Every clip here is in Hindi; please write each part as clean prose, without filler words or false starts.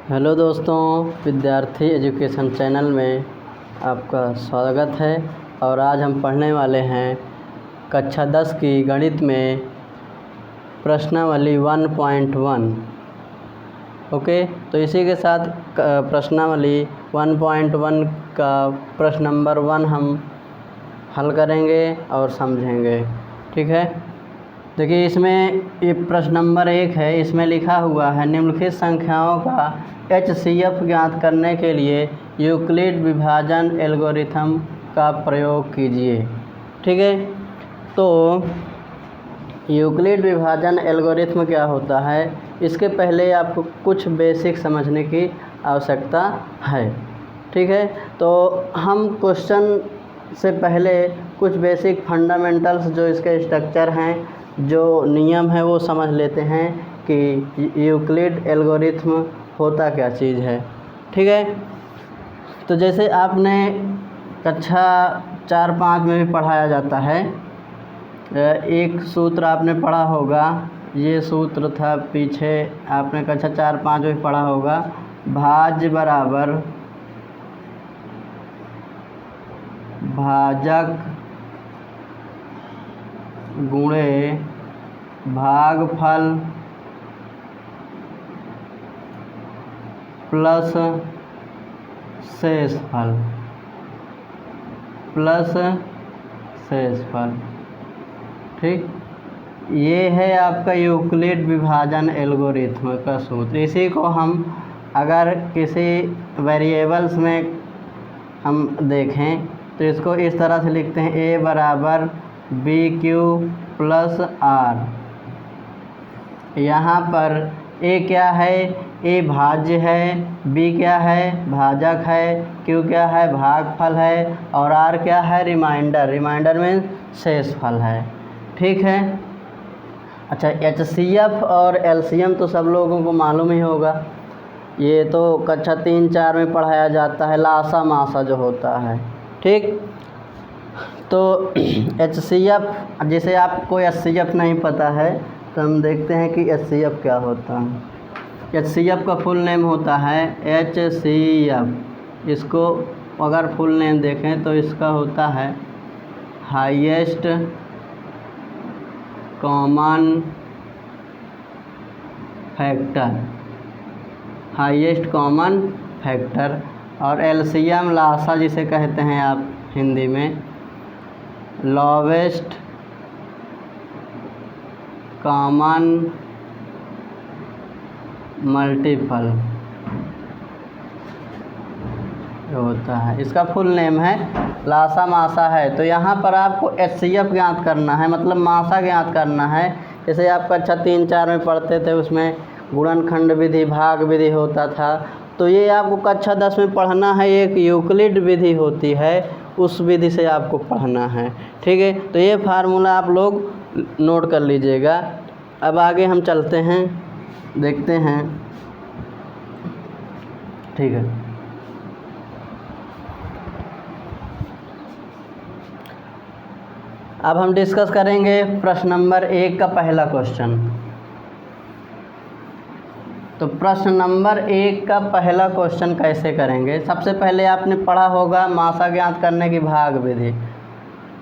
हेलो दोस्तों, विद्यार्थी एजुकेशन चैनल में आपका स्वागत है। और आज हम पढ़ने वाले हैं कक्षा 10 की गणित में प्रश्नावली 1.1। ओके, तो इसी के साथ प्रश्नावली 1.1 का प्रश्न नंबर 1 हम हल करेंगे और समझेंगे। ठीक है, देखिए इसमें ये प्रश्न नंबर 1 है। इसमें लिखा हुआ है निम्नलिखित संख्याओं का HCF ज्ञात करने के लिए यूक्लिड विभाजन एल्गोरिथम का प्रयोग कीजिए। ठीक है, तो यूक्लिड विभाजन एल्गोरिथम क्या होता है, इसके पहले आपको कुछ बेसिक समझने की आवश्यकता है। ठीक है, तो हम क्वेश्चन से पहले कुछ बेसिक फंडामेंटल्स जो इसके स्ट्रक्चर हैं, जो नियम है, वो समझ लेते हैं कि यूक्लिड एल्गोरिथम होता क्या चीज़ है। ठीक है, तो जैसे आपने कक्षा 4-5 में भी पढ़ाया जाता है, एक सूत्र आपने पढ़ा होगा। ये सूत्र था, पीछे आपने कक्षा 4-5 में पढ़ा होगा। भाज्य बराबर भाजक गुणे भागफल प्लस शेषफल ठीक, ये है आपका यूक्लिड विभाजन एल्गोरिथम का सूत्र। इसी को हम अगर किसी वेरिएबल्स में हम देखें तो इसको इस तरह से लिखते हैं, A बराबर BQ प्लस R। यहाँ पर A क्या है, A भाज्य है, B क्या है, भाजक है, Q क्या है, भागफल है, और R क्या है, रिमाइंडर में शेषफल है। ठीक है, अच्छा, HCF और LCM तो सब लोगों को मालूम ही होगा। ये तो कक्षा 3-4 में पढ़ाया जाता है, लासा मासा जो होता है। ठीक, तो HCF, जैसे आपको HCF नहीं पता है तो हम देखते हैं कि HCF क्या होता है। HCF का फुल नेम होता है HCF। इसको अगर फुल नेम देखें तो इसका होता है हाईएस्ट कॉमन फैक्टर। और LCM लासा जिसे कहते हैं आप हिंदी में, लोवेस्ट कॉमन मल्टीपल होता है। इसका फुल नेम है लासा मासा है। तो यहाँ पर आपको HCF ज्ञात करना है, मतलब मासा ज्ञात करना है। जैसे आप कक्षा 3-4 में पढ़ते थे, उसमें गुणनखंड विधि, भाग विधि होता था। तो ये आपको कक्षा 10 में पढ़ना है। एक यूक्लिड विधि होती है, उस विधि से आपको पढ़ना है। ठीक है, तो ये फार्मूला आप लोग नोट कर लीजिएगा। अब आगे हम चलते हैं, देखते हैं। ठीक है, अब हम डिस्कस करेंगे प्रश्न नंबर 1 का पहला क्वेश्चन। तो प्रश्न नंबर 1 का पहला क्वेश्चन कैसे करेंगे, सबसे पहले आपने पढ़ा होगा मासा ज्ञात करने की भाग विधि।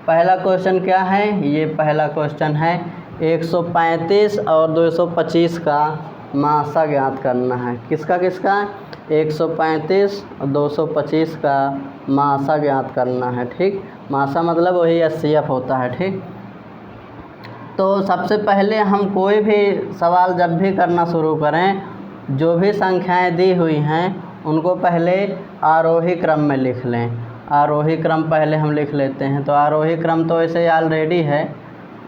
पहला क्वेश्चन क्या है, ये पहला क्वेश्चन है 135 और 225 का मासा ज्ञात करना है। किसका 135 और 225 का मासा ज्ञात करना है। ठीक, मासा मतलब वही HCF होता है। ठीक, तो सबसे पहले हम कोई भी सवाल जब भी करना शुरू करें, जो भी संख्याएं दी हुई हैं उनको पहले आरोही क्रम में लिख लें। आरोही क्रम पहले हम लिख लेते हैं। तो आरोही क्रम तो ऐसे ऑलरेडी है,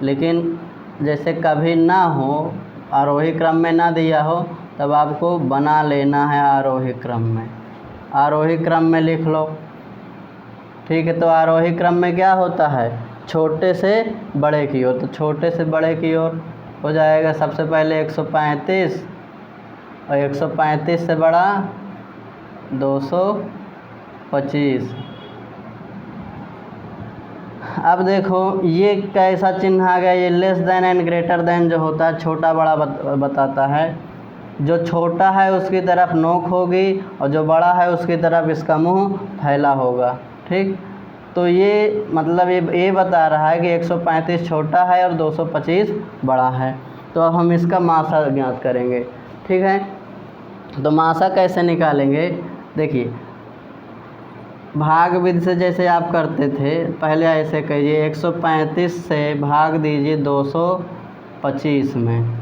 लेकिन जैसे कभी ना हो, आरोही क्रम में ना दिया हो, तब आपको बना लेना है आरोही क्रम में। आरोही क्रम में लिख लो। ठीक है, तो आरोही क्रम में क्या होता है, छोटे से बड़े की ओर। तो छोटे से बड़े की ओर हो जाएगा सबसे पहले 135, और 135 से बड़ा 225। अब देखो ये कैसा चिन्ह आ गया, ये less than and greater than जो होता है छोटा बड़ा बताता है। जो छोटा है उसकी तरफ नोक होगी और जो बड़ा है उसकी तरफ इसका मुंह फैला होगा। ठीक, तो ये मतलब ये बता रहा है कि 135 छोटा है और 225 बड़ा है। तो अब हम इसका मासा ज्ञात करेंगे। ठीक है, तो मासा कैसे निकालेंगे, देखिए भाग विधि से जैसे आप करते थे पहले ऐसे कहिए 135 से भाग दीजिए 225 में।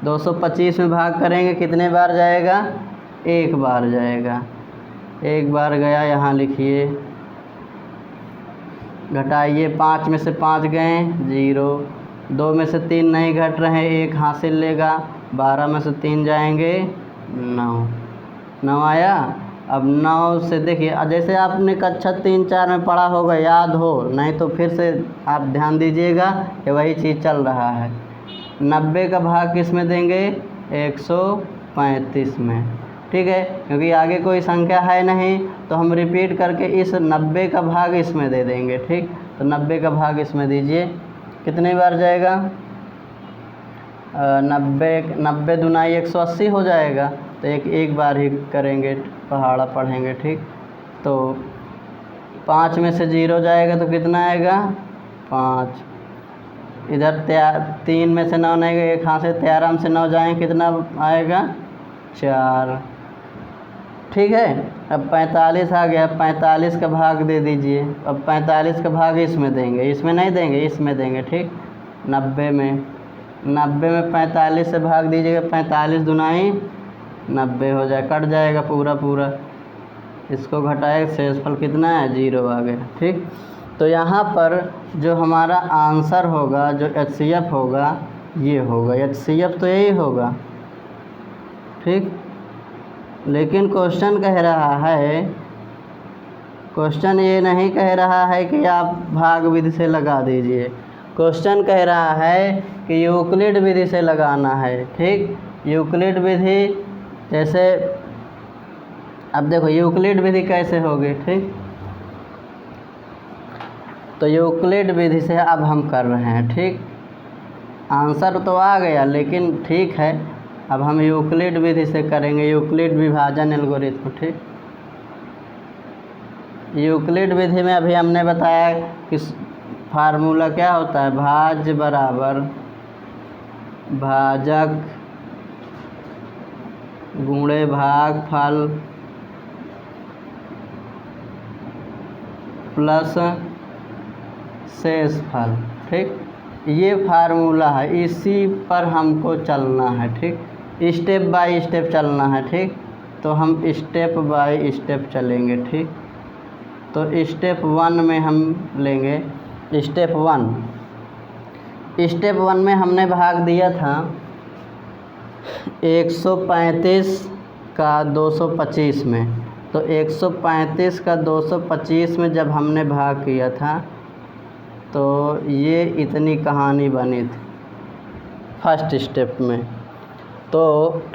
225 में भाग करेंगे कितने बार जाएगा, एक बार जाएगा। एक बार गया, यहाँ लिखिए, घटाइए, 5 में से 5 गए 0, 2 में से 3 नहीं घट रहे, 1 हासिल लेगा, 12 में से 3 जाएंगे 9 आया। अब 9 से देखिए, जैसे आपने कक्षा 3-4 में पढ़ा होगा, याद हो, नहीं तो फिर से आप ध्यान दीजिएगा कि वही चीज़ चल रहा है। 90 का भाग किस में देंगे, 135 में। ठीक है, क्योंकि आगे कोई संख्या है नहीं तो हम रिपीट करके इस 90 का भाग इसमें दे देंगे। ठीक, तो 90 का भाग इसमें दीजिए, कितने बार जाएगा, 90 दुनाई 180 हो जाएगा, तो एक बार ही करेंगे, पहाड़ा पढ़ेंगे। ठीक, तो 5 में से 0 जाएगा तो कितना आएगा 5, इधर 3 में से 9 नहीं गए, एक हाथ से 13 में से 9 जाएंगे, कितना आएगा 4। ठीक है, अब 45 आ गया, 45 का भाग दे दीजिए। अब 45 का भाग इसमें देंगे, इसमें नहीं देंगे, इसमें देंगे। ठीक, 90 में 45 से भाग दीजिएगा, 45 दुनाई 90 हो जाए, कट जाएगा पूरा। इसको घटाए, शेषफल कितना है 0 आ गया। ठीक, तो यहाँ पर जो हमारा आंसर होगा, जो HCF होगा, ये होगा HCF, तो यही होगा। ठीक, लेकिन क्वेश्चन कह रहा है, क्वेश्चन ये नहीं कह रहा है कि आप भाग विधि से लगा दीजिए, क्वेश्चन कह रहा है कि यूक्लिड विधि से लगाना है। ठीक, यूक्लिड विधि जैसे, अब देखो यूक्लिड विधि कैसे होगी। ठीक, तो यूक्लिड विधि से अब हम कर रहे हैं। ठीक, आंसर तो आ गया, लेकिन ठीक है, अब हम यूक्लिड विधि से करेंगे, यूक्लिड विभाजन एल्गोरिथम। ठीक, यूक्लिड विधि में अभी हमने बताया कि फार्मूला क्या होता है, भाज्य बराबर भाजक गुणे भागफल प्लस शेषफल। ठीक, ये फार्मूला है, इसी पर हमको चलना है। ठीक, स्टेप बाय स्टेप चलना है। ठीक, तो हम स्टेप बाय स्टेप चलेंगे। ठीक, तो स्टेप 1 में हम लेंगे, स्टेप 1 में हमने भाग दिया था 135 का 225 में। तो 135 का 225 में जब हमने भाग किया था तो ये इतनी कहानी बनी थी फर्स्ट स्टेप में। तो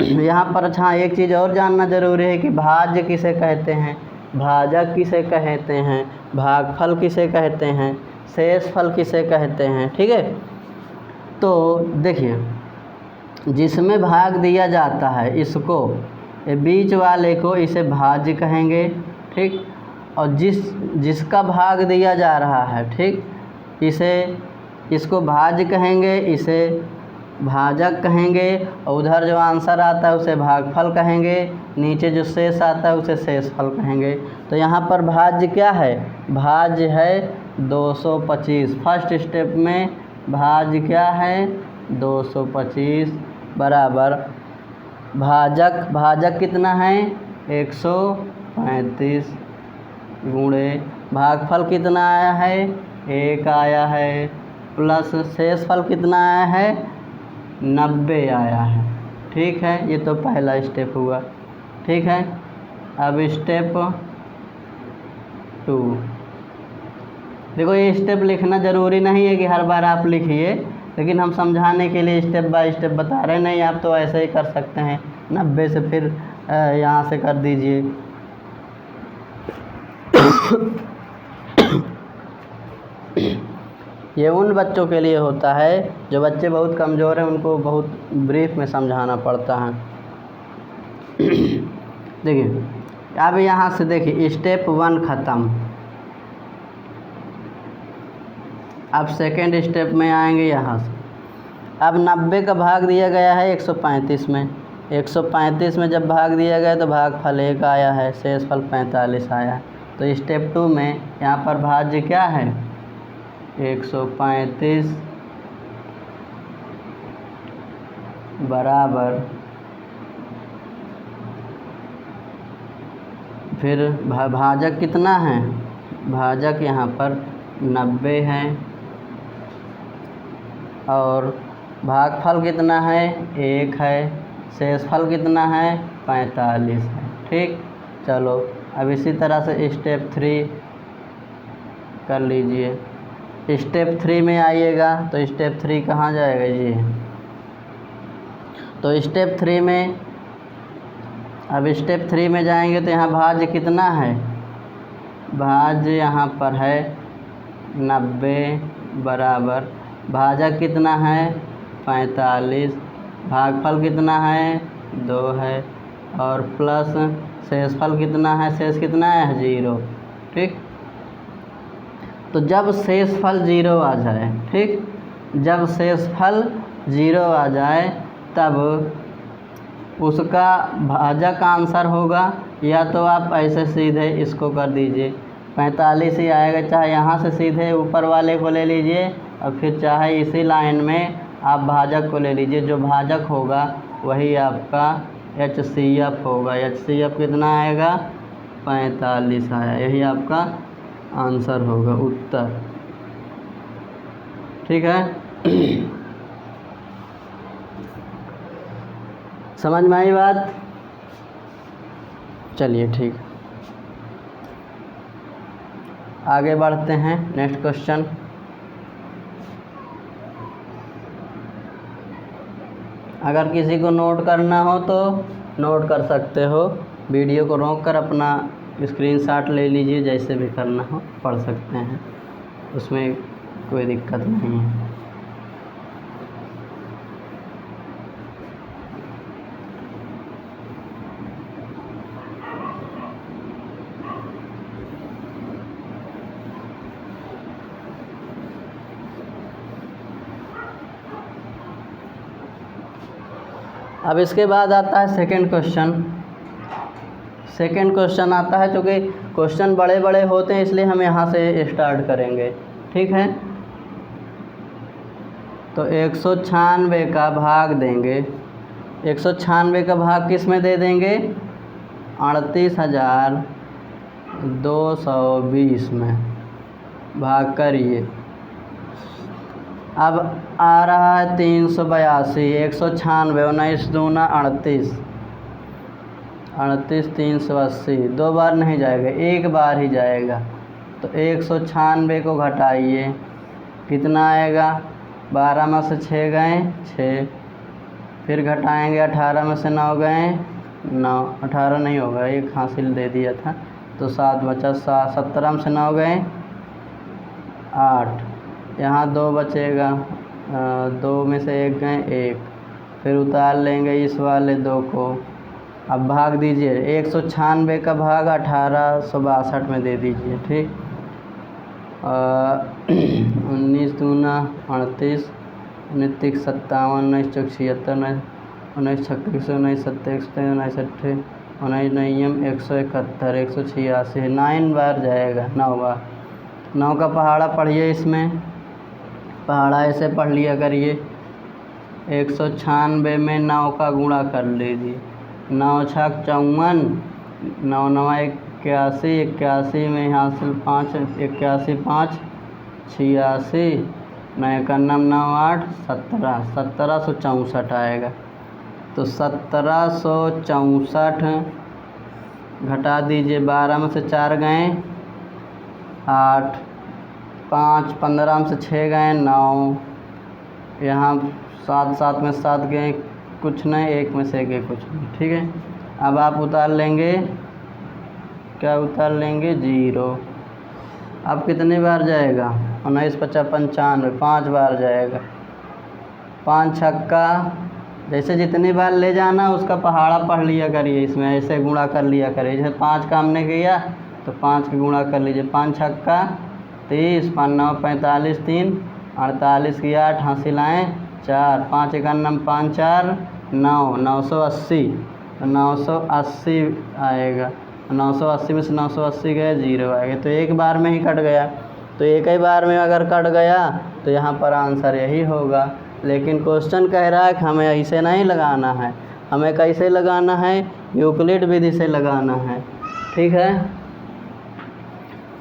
यहाँ पर अच्छा एक चीज़ और जानना ज़रूरी है कि भाज्य किसे कहते हैं, भाजक किसे कहते हैं, भागफल किसे कहते हैं, शेषफल किसे कहते हैं। ठीक है, तो देखिए, जिसमें भाग दिया जाता है इसको, बीच वाले को इसे भाज्य कहेंगे। ठीक, और जिसका भाग दिया जा रहा है, ठीक, इसको भाज्य कहेंगे, इसे भाजक कहेंगे, और उधर जो आंसर आता है उसे भागफल कहेंगे, नीचे जो शेष आता है उसे शेषफल कहेंगे। तो यहाँ पर भाज्य क्या है, भाज्य है 225। फर्स्ट स्टेप में भाज्य क्या है 225 बराबर भाजक कितना है 135 गुणे भागफल कितना आया है 1 आया है, प्लस शेषफल कितना आया है 90 आया है। ठीक है, ये तो पहला स्टेप हुआ। ठीक है, अब स्टेप 2। देखो, ये स्टेप लिखना ज़रूरी नहीं है कि हर बार आप लिखिए, लेकिन हम समझाने के लिए स्टेप बाय स्टेप बता रहे हैं। नहीं, आप तो ऐसे ही कर सकते हैं, 90 से फिर यहाँ से कर दीजिए। ये उन बच्चों के लिए होता है जो बच्चे बहुत कमज़ोर हैं, उनको बहुत ब्रीफ में समझाना पड़ता है। देखिए अब यहाँ से देखिए स्टेप 1 ख़त्म। अब सेकेंड स्टेप में आएंगे यहाँ से। अब 90 का भाग दिया गया है 135 में। 135 में जब भाग दिया गया तो भागफल 1 आया है, शेषफल 45 आया है। तो स्टेप 2 में यहाँ पर भाज्य क्या है 135 बराबर, फिर भाजक कितना है, भाजक यहाँ पर 90 है और भागफल कितना है 1 है, शेषफल कितना है 45 है। ठीक, चलो अब इसी तरह से स्टेप 3 कर लीजिए। स्टेप 3 में आइएगा तो स्टेप 3 कहाँ जाएगा जी, तो स्टेप 3 में, अब स्टेप 3 में जाएंगे तो यहाँ भाज्य कितना है, भाज्य यहाँ पर है 90 बराबर, भाजक कितना है 45, भागफल कितना है 2 है और प्लस शेषफल कितना है, शेष कितना है 0। ठीक, तो जब शेषफल 0 आ जाए, ठीक, जब शेषफल 0 आ जाए तब उसका भाजक आंसर होगा, या तो आप ऐसे सीधे इसको कर दीजिए 45 ही आएगा, चाहे यहाँ से सीधे ऊपर वाले को ले लीजिए और फिर चाहे इसी लाइन में आप भाजक को ले लीजिए। जो भाजक होगा वही आपका HCF होगा। HCF कितना आएगा 45 आया, यही आपका आंसर होगा, उत्तर। ठीक है, समझ में आई बात? चलिए ठीक, आगे बढ़ते हैं। नेक्स्ट क्वेश्चन, अगर किसी को नोट करना हो तो नोट कर सकते हो, वीडियो को रोक कर अपना स्क्रीनशॉट ले लीजिए, जैसे भी करना हो पढ़ सकते हैं, उसमें कोई दिक्कत नहीं है। अब इसके बाद आता है सेकंड क्वेश्चन। सेकंड क्वेश्चन आता है, क्योंकि क्वेश्चन बड़े बड़े होते हैं इसलिए हम यहाँ से स्टार्ट करेंगे। ठीक है, तो 196 का भाग देंगे, 196 का भाग किस में दे देंगे 38,220 में, भाग करिए। अब आ रहा है 382, 196, 19 दूना 38, 38 380, 2 बार नहीं जाएगा, 1 बार ही जाएगा। तो 196 को घटाइए, कितना आएगा, 12 में से 6 गए 6, फिर घटाएंगे 18 में से 9 गए 9, 18 नहीं होगा, एक हासिल दे दिया था, तो 7 बचा, 17 में से 9 गए 8, यहाँ 2 बचेगा, 2 में से 1 गए 1, फिर उतार लेंगे इस वाले 2 को। अब भाग दीजिए, 196 का भाग 1862 में दे दीजिए। ठीक, 19 दूना 38, 19 तिक 57, 19 चौक 76, 19 छक्के 19 सत्ते 19 अट्ठे 19 नयम 171, 186, 9 बार जाएगा, 9 बार। 9 का पहाड़ा पढ़िए, इसमें पहाड़ा ऐसे पढ़ लिया करिए, 196 में 9 का गुणा कर लीजिए, 9 छक 54, 9 9 81, 81 में यहाँ से 5, 81 5 86, 9 91 9 8 17, 1764 आएगा। तो 1764 घटा दीजिए, 12 में से 4 गए 8, 5, 15 में से 6 गए 9, यहाँ 7 7 में 7 गए कुछ नहीं, 1 में से गए कुछ नहीं। ठीक है, अब आप उतार लेंगे, क्या उतार लेंगे 0। अब कितनी बार जाएगा 19 पचा 95, 5 बार जाएगा। 5 छक्का, जैसे जितनी बार ले जाना उसका पहाड़ा पढ़ लिया करिए, इसमें ऐसे गुणा कर लिया करिए। जैसे 5 का हमने किया तो 5 की गुणा कर लीजिए। 5 छक्का 30, 5 9 45, 3 48 की 8, हासिल लाएँ 4, 5 91 5 4 9, 980, तो 980 आएगा। 980 में से 980 गए 0 आएगा, तो एक बार में ही कट गया। तो एक ही बार में अगर कट गया तो यहाँ पर आंसर यही होगा। लेकिन क्वेश्चन कह रहा है कि हमें ऐसे नहीं लगाना है, हमें कैसे लगाना है, यूक्लिड विधि से लगाना है। ठीक है,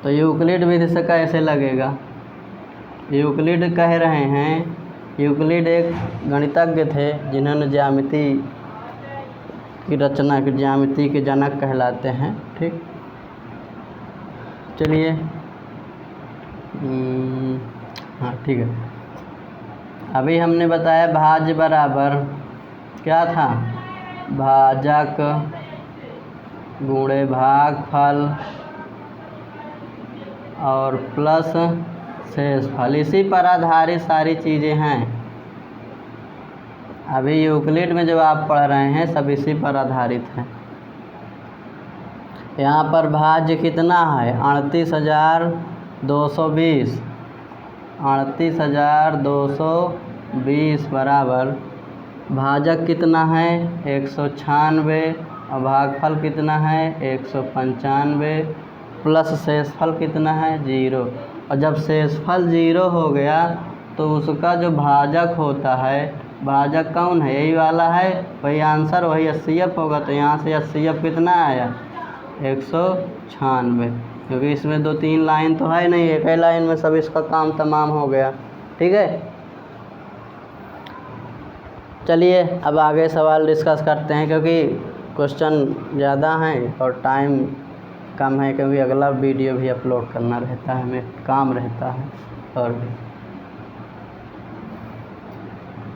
तो यूक्लिड विधि से कैसे लगेगा? यूक्लिड कह रहे हैं, यूक्लिड एक गणितज्ञ थे जिन्होंने ज्यामिति की रचना की, ज्यामिति के जनक कहलाते हैं। ठीक, चलिए हाँ ठीक है। अभी हमने बताया भाज्य बराबर क्या था, भाजक गुणे भागफल और प्लस शेषफल, इसी पर आधारित सारी चीज़ें हैं। अभी यूक्लिड में जो आप पढ़ रहे हैं सब इसी पर आधारित है। यहाँ पर भाज्य कितना है, 38,220, 38,220 बराबर भाजक कितना है 196 और भागफल कितना है 195 प्लस शेषफल कितना है 0। और जब शेषफल 0 हो गया तो उसका जो भाजक होता है, भाजक कौन है, यही वाला है, वही आंसर वही 80F होगा। तो यहाँ से 80F कितना आया 196, क्योंकि इसमें 2-3 लाइन तो है नहीं, एक ही लाइन में सब इसका काम तमाम हो गया। ठीक है, चलिए अब आगे सवाल डिस्कस करते हैं, क्योंकि क्वेश्चन ज़्यादा हैं और टाइम कम है, क्योंकि अगला वीडियो भी अपलोड करना रहता है, हमें काम रहता है और भी।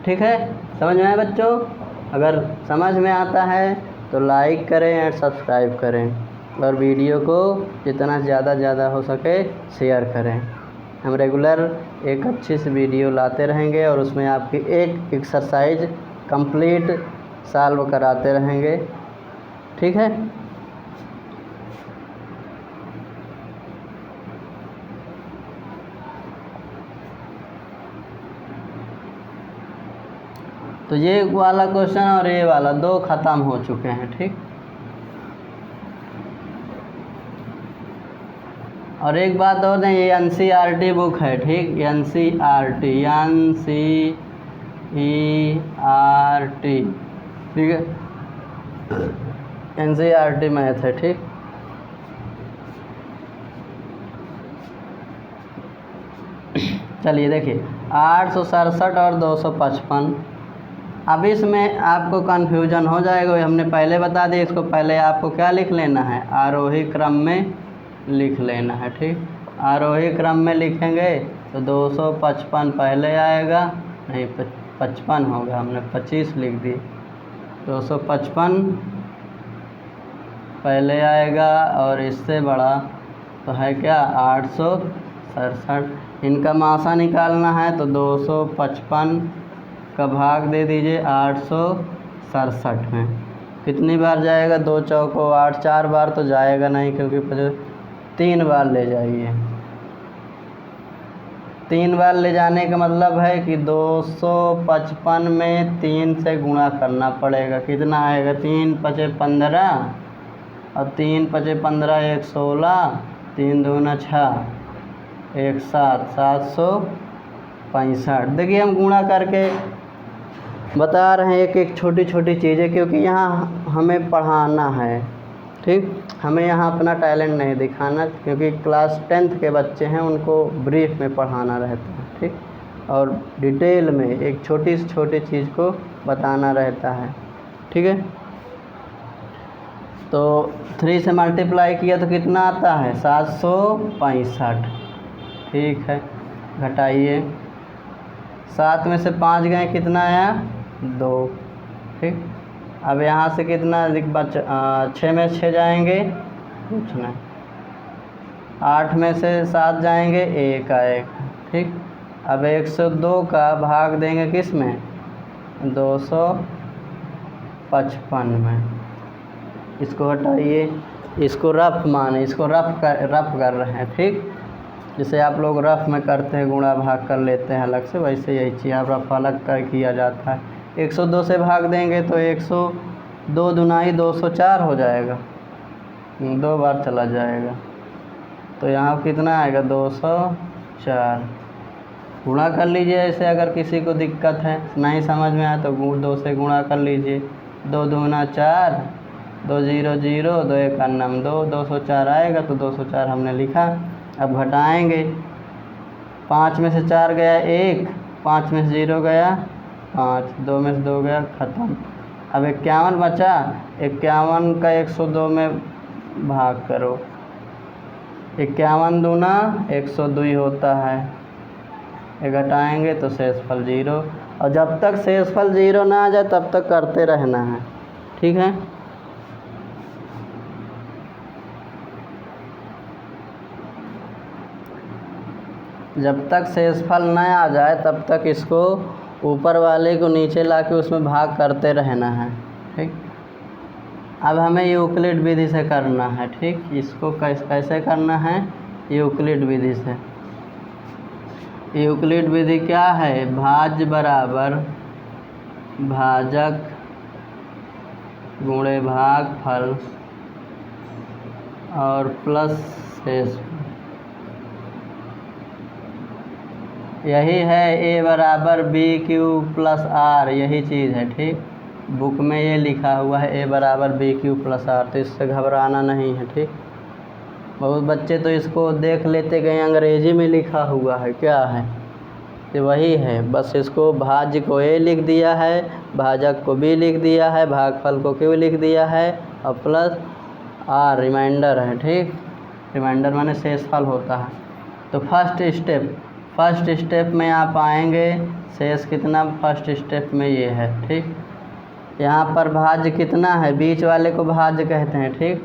ठीक है, समझ में आए बच्चों? अगर समझ में आता है तो लाइक करें और सब्सक्राइब करें और वीडियो को जितना ज़्यादा हो सके शेयर करें। हम रेगुलर एक अच्छी सी वीडियो लाते रहेंगे और उसमें आपकी एक एक्सरसाइज कंप्लीट सॉल्व कराते रहेंगे। ठीक है, तो ये वाला क्वेश्चन और ये वाला 2 ख़त्म हो चुके हैं। ठीक, और एक बात और दें, ये NCERT बुक है। ठीक, NCERT ठीक है, NCERT मैथ है। ठीक, चलिए देखिए 867 और 255। अब इसमें आपको कन्फ्यूजन हो जाएगा, हमने पहले बता दिया। इसको पहले आपको क्या लिख लेना है, आरोही क्रम में लिख लेना है। ठीक, आरोही क्रम में लिखेंगे तो 255 पहले आएगा, नहीं 55 होगा, हमने 25 लिख दी। 255 पहले आएगा और इससे बड़ा तो है क्या 867। इनका मासा निकालना है तो 255 का भाग दे दीजिए 867 में। कितनी बार जाएगा, 2 चौको 8, 4 बार तो जाएगा नहीं, क्योंकि 3 बार ले जाइए। 3 बार ले जाने का मतलब है कि 255 में 3 से गुणा करना पड़ेगा। कितना आएगा, 3 पचे 15 और 3 पचे 15 1 16, 3 दूना 6 1 7, 765। देखिए हम गुणा करके बता रहे हैं एक छोटी छोटी चीज़ें, क्योंकि यहाँ हमें पढ़ाना है। ठीक, हमें यहाँ अपना टैलेंट नहीं दिखाना, क्योंकि क्लास 10th के बच्चे हैं, उनको ब्रीफ में पढ़ाना रहता है। ठीक, और डिटेल में एक छोटी से छोटी चीज़ को बताना रहता है। ठीक है, तो 3 से मल्टीप्लाई किया तो कितना आता है 765। ठीक है, घटाइए, 7 में से 5 गए, कितना आया 2। ठीक, अब यहाँ से कितना 6 में 6 जाएंगे, कुछ नहीं। 8 में से 7 जाएंगे, 1 आएगा। ठीक। अब 102 का भाग देंगे किस में, 255 में। इसको हटाइए, इसको रफ माने, इसको रफ कर रहे हैं, ठीक। जैसे आप लोग रफ में करते हैं, गुणा भाग कर लेते हैं अलग से, वैसे यही चीज़ आप रफ अलग कर किया जाता है। 102 से भाग देंगे तो 102 दुनाई 204 हो जाएगा, 2 बार चला जाएगा, तो यहाँ कितना आएगा 204। गुणा कर लीजिए ऐसे, अगर किसी को दिक्कत है, नहीं समझ में आया तो 2 से गुणा कर लीजिए। 2 दूना 4, 2 0 0, 2 1 9 2, 204 आएगा, तो 204 हमने लिखा। अब घटाएंगे, 5 में से 4 गया 1, 5 में से 0 गया 5, 2 में से 2 गया, ख़त्म। अब 51 बचा, 51 का 102 में भाग करो, 51 दूना 102 होता है। ये घटाएंगे तो शेषफल 0, और जब तक शेषफल 0 ना आ जाए तब तक करते रहना है, ठीक है। जब तक शेषफल न आ जाए तब तक इसको ऊपर वाले को नीचे लाके उसमें भाग करते रहना है, ठीक। अब हमें यूक्लिड विधि से करना है, ठीक। इसको कैसे करना है, यूक्लिड विधि से। यूक्लिड विधि क्या है, भाज्य बराबर भाजक गुणे भागफल और प्लस शेषफल। यही है a बराबर बी क्यू प्लस आर, यही चीज़ है, ठीक। बुक में ये लिखा हुआ है a बराबर बी क्यू प्लस आर, तो इससे घबराना नहीं है, ठीक। बहुत बच्चे तो इसको देख लेते गए, अंग्रेजी में लिखा हुआ है, क्या है, तो वही है, बस इसको भाज्य को a लिख दिया है, भाजक को b लिख दिया है, भागफल को q लिख दिया है, और प्लस आर रिमाइंडर है, ठीक। रिमाइंडर माने शेषफल होता है। तो फर्स्ट स्टेप में आप आएंगे, शेष कितना फर्स्ट स्टेप में ये है, ठीक। यहाँ पर भाज्य कितना है, बीच वाले को भाज्य कहते हैं, ठीक।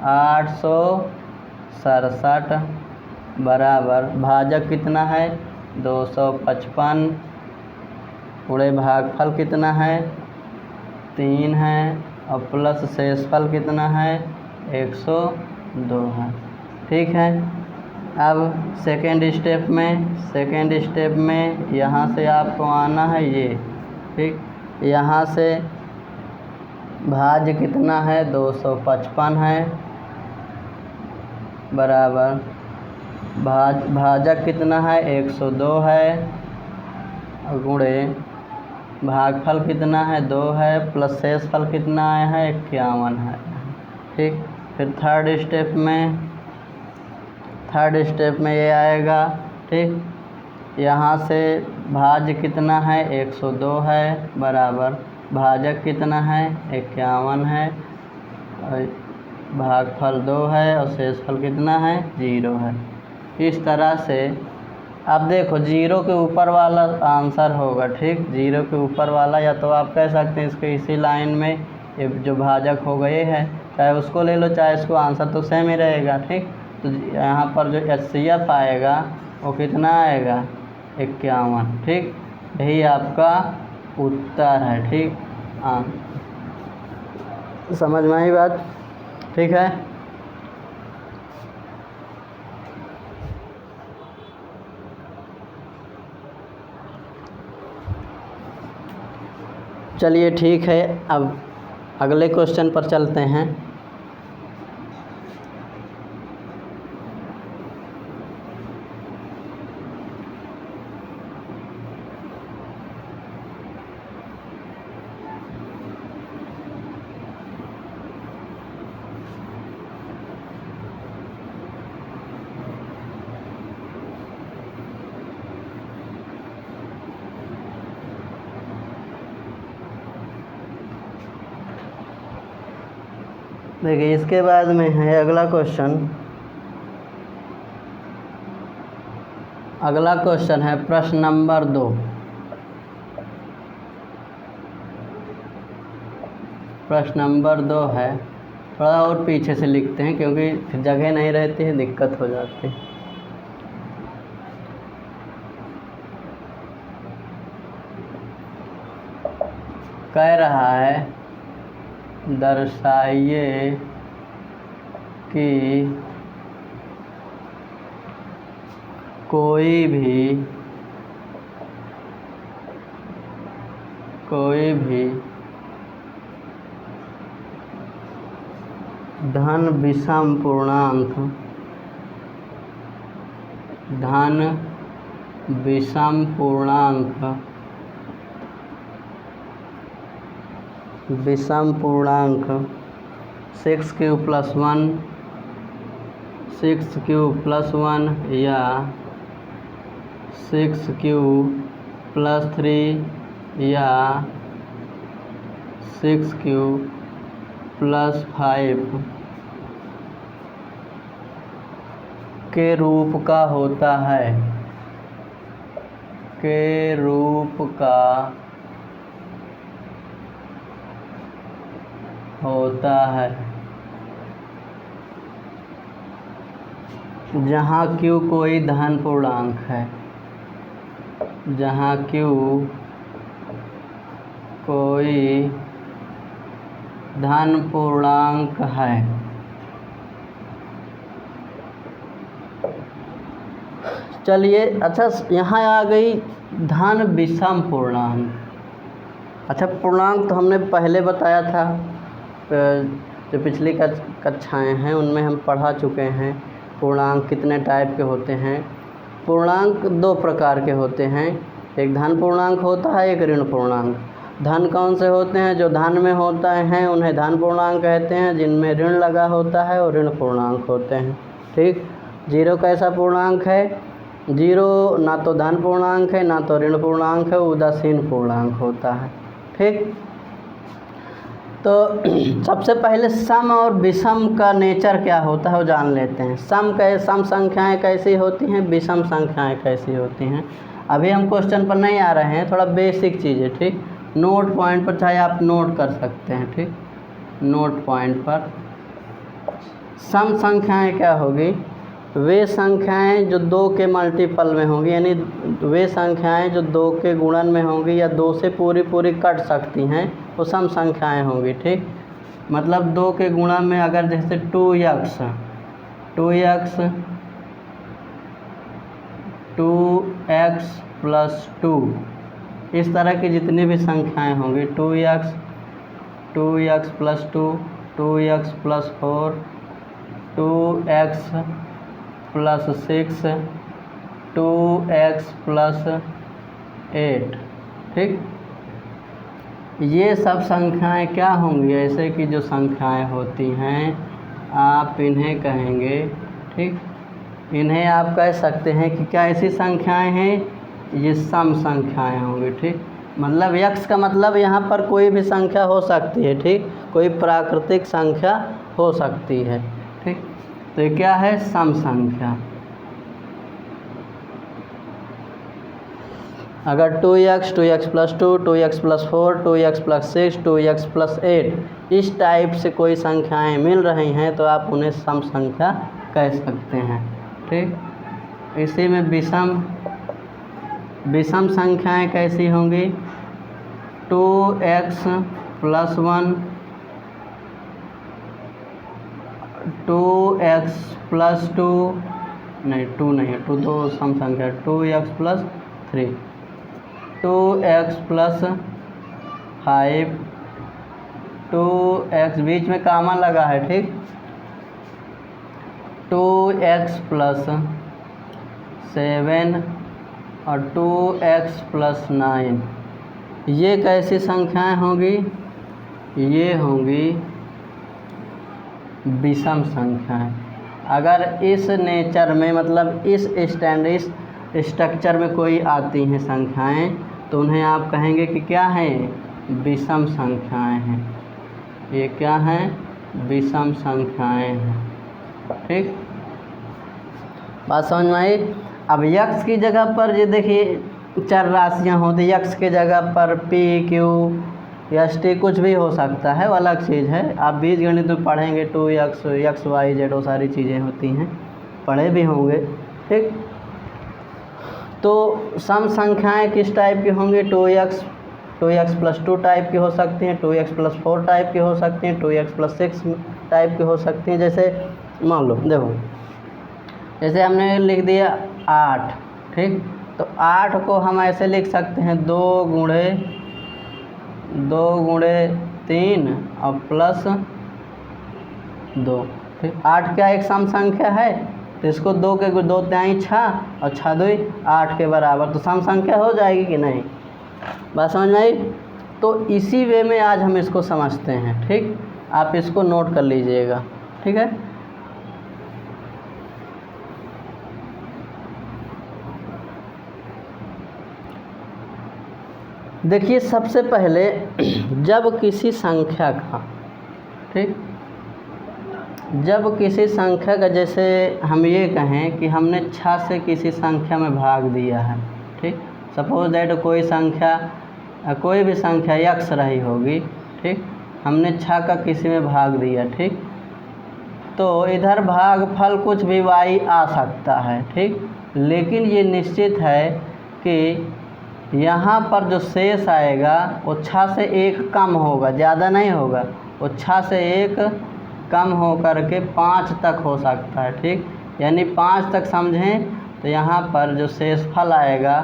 867 बराबर भाजक कितना है 255, पूरे भागफल कितना है 3 है, और प्लस शेषफल कितना है 102 है, ठीक है। अब सेकेंड स्टेप में यहाँ से आपको आना है ये, ठीक। यहाँ से भाज्य कितना है 255 है, बराबर भाजक कितना है 102 है, गुणे भागफल कितना है 2 है, प्लस शेषफल कितना आया है 51 है, ठीक। फिर थर्ड स्टेप में ये आएगा, ठीक। यहाँ से भाज्य कितना है 102 है, बराबर भाजक कितना है 51 है, और भागफल 2 है, और शेषफल कितना है 0 है। इस तरह से अब देखो 0 के ऊपर वाला आंसर होगा, ठीक। 0 के ऊपर वाला, या तो आप कह सकते हैं इसके इसी लाइन में ये जो भाजक हो गए है, चाहे उसको ले लो चाहे इसको, आंसर तो सेम ही रहेगा, ठीक। तो यहाँ पर जो HCF आएगा वो कितना आएगा 51, ठीक। यही आपका उत्तर है, ठीक। हाँ, समझ में आई बात, ठीक है। चलिए ठीक है, अब अगले क्वेश्चन पर चलते हैं। देखिए इसके बाद में है अगला क्वेश्चन। अगला क्वेश्चन है प्रश्न नंबर 2। प्रश्न नंबर 2 है, थोड़ा और पीछे से लिखते हैं क्योंकि जगह नहीं रहती है, दिक्कत हो जाती है। कह रहा है दर्शाइए कि कोई भी धन विषम पूर्णांक विषम पूर्णांक 6 क्यूब प्लस 1 या 6 क्यूब प्लस 3 या 6 क्यूब प्लस 5 के रूप का होता है जहाँ Q कोई धन पूर्णांक है, जहाँ Q कोई धन पूर्णांक है। चलिए, अच्छा यहाँ आ गई धन विषम पूर्णांक। अच्छा, पूर्णांक तो हमने पहले बताया था, जो पिछली कक्षाएं हैं उनमें हम पढ़ा चुके हैं पूर्णांक कितने टाइप के होते हैं। पूर्णांक 2 प्रकार के होते हैं, एक धन पूर्णांक होता है, एक ऋण पूर्णांक। धन कौन से होते हैं? जो धन में होता है उन्हें धन पूर्णांक कहते हैं, जिनमें ऋण लगा होता है और ऋण पूर्णांक होते हैं। ठीक। जीरो कैसा पूर्णांक है? जीरो ना तो धन पूर्णांक है ना तो ऋण पूर्णांक है, उदासीन पूर्णांक होता है। ठीक। तो सबसे पहले सम और विषम का नेचर क्या होता है वो जान लेते हैं। सम संख्याएं कैसी होती हैं, विषम संख्याएं कैसी होती हैं। अभी हम क्वेश्चन पर नहीं आ रहे हैं, थोड़ा बेसिक चीज़ है। ठीक। नोट पॉइंट पर चाहे आप नोट कर सकते हैं। ठीक। नोट पॉइंट पर सम संख्याएं क्या होगी? वे संख्याएं जो 2 के मल्टीपल में होंगी, यानी वे संख्याएं जो 2 के गुणन में होंगी या 2 से पूरी कट सकती हैं, वो सम संख्याएं होंगी। ठीक। मतलब 2 के गुणन में अगर जैसे 2x प्लस 2, इस तरह की जितनी भी संख्याएं होंगी, 2x plus 2, 2x plus 4, 2x plus 6, 2x plus 8। ठीक। ये सब संख्याएं क्या होंगी? ऐसे की जो संख्याएं होती हैं आप इन्हें कहेंगे। ठीक। इन्हें आप कह सकते हैं कि क्या ऐसी संख्याएं हैं? ये सम संख्याएं होंगी। ठीक। मतलब x का मतलब यहाँ पर कोई भी संख्या हो सकती है। ठीक। कोई प्राकृतिक संख्या हो सकती है। ठीक। तो ये क्या है? सम संख्या। अगर 2x plus 2, 2x plus 4, 2x plus 6, 2x plus 8 इस टाइप से कोई संख्याएं मिल रही हैं तो आप उन्हें सम संख्या कह सकते हैं। ठीक। इसी में विषम संख्याएं कैसी होंगी? 2x प्लस 1, 2x प्लस 2 नहीं, 2 नहीं है, 2 तो सम संख्या है। 2x plus 3, 2x plus 5, 2x बीच में कामा लगा है। ठीक। 2x प्लस 7 और 2x प्लस 9। ये कैसी संख्याएं होंगी? ये होंगी विषम संख्याएं। अगर इस नेचर में, मतलब इस स्ट्रक्चर में कोई आती हैं संख्याएं तो उन्हें आप कहेंगे कि क्या हैं? विषम संख्याएं हैं। ये क्या हैं? विषम संख्याएं हैं। ठीक। बात समझ में आई? अब x की जगह पर ये देखिए चर राशियाँ होती, x की जगह पर p, q, st कुछ भी हो सकता है, वो अलग चीज़ है। आप बीजगणित में पढ़ेंगे 2x, x, y, z वो सारी चीज़ें होती हैं, पढ़े भी होंगे। ठीक। तो सम संख्याएं किस टाइप की होंगी? 2x 2x+2 टाइप की हो सकती हैं, 2x+4 टाइप की हो सकती हैं, 2x+6 टाइप की हो सकती हैं। जैसे मान लो देखो, जैसे हमने लिख दिया 8, ठीक, तो 8 को हम ऐसे लिख सकते हैं 2 गुणे 3 और प्लस 2, ठीक। 8 क्या एक सम संख्या है, तो इसको 2 के 2 तिहाई 6 और 6 2 8 के बराबर, तो सम संख्या हो जाएगी कि नहीं। बात समझ में आई। तो इसी वे में आज हम इसको समझते हैं, ठीक। आप इसको नोट कर लीजिएगा, ठीक है। देखिए सबसे पहले जब किसी संख्या का, ठीक, जब किसी संख्या का, जैसे हम ये कहें कि हमने 6 से किसी संख्या में भाग दिया है, ठीक, सपोज दैट कोई संख्या, कोई भी संख्या x रही होगी, ठीक, हमने 6 का किसी में भाग दिया, ठीक, तो इधर भागफल कुछ भी y आ सकता है, ठीक, लेकिन ये निश्चित है कि यहाँ पर जो शेष आएगा वो 6 से 1 कम होगा, ज़्यादा नहीं होगा, वो 6 से 1 कम हो कर के 5 तक हो सकता है, ठीक। यानी 5 तक समझें तो यहाँ पर जो शेषफल आएगा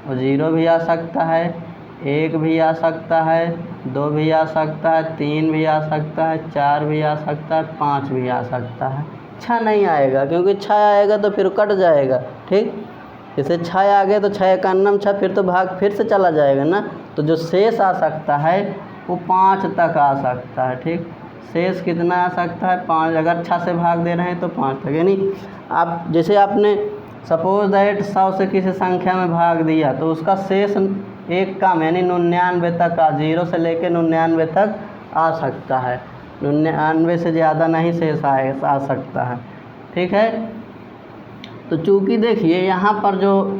वो 0 भी आ सकता है, 1 भी आ सकता है, 2 भी आ सकता है, 3 भी आ सकता है, 4 भी आ सकता है, 5 भी आ सकता है। 6 नहीं आएगा, क्योंकि 6 आएगा तो फिर कट जाएगा, ठीक। जैसे 6 आ गए तो 6 का अन्नम 6, फिर तो भाग फिर से चला जाएगा ना। तो जो शेष आ सकता है वो 5 तक आ सकता है, ठीक। शेष कितना आ सकता है, 5। अगर 6 से भाग दे रहे हैं तो 5 तक। यानी आप जैसे आपने सपोज दैट 100 से किसी संख्या में भाग दिया तो उसका शेष 1 कम, यानी 99 तक 0 से लेकर 99 तक आ सकता है। 99 से ज़्यादा नहीं शेष आ सकता है, ठीक है। तो चूँकि देखिए यहाँ पर जो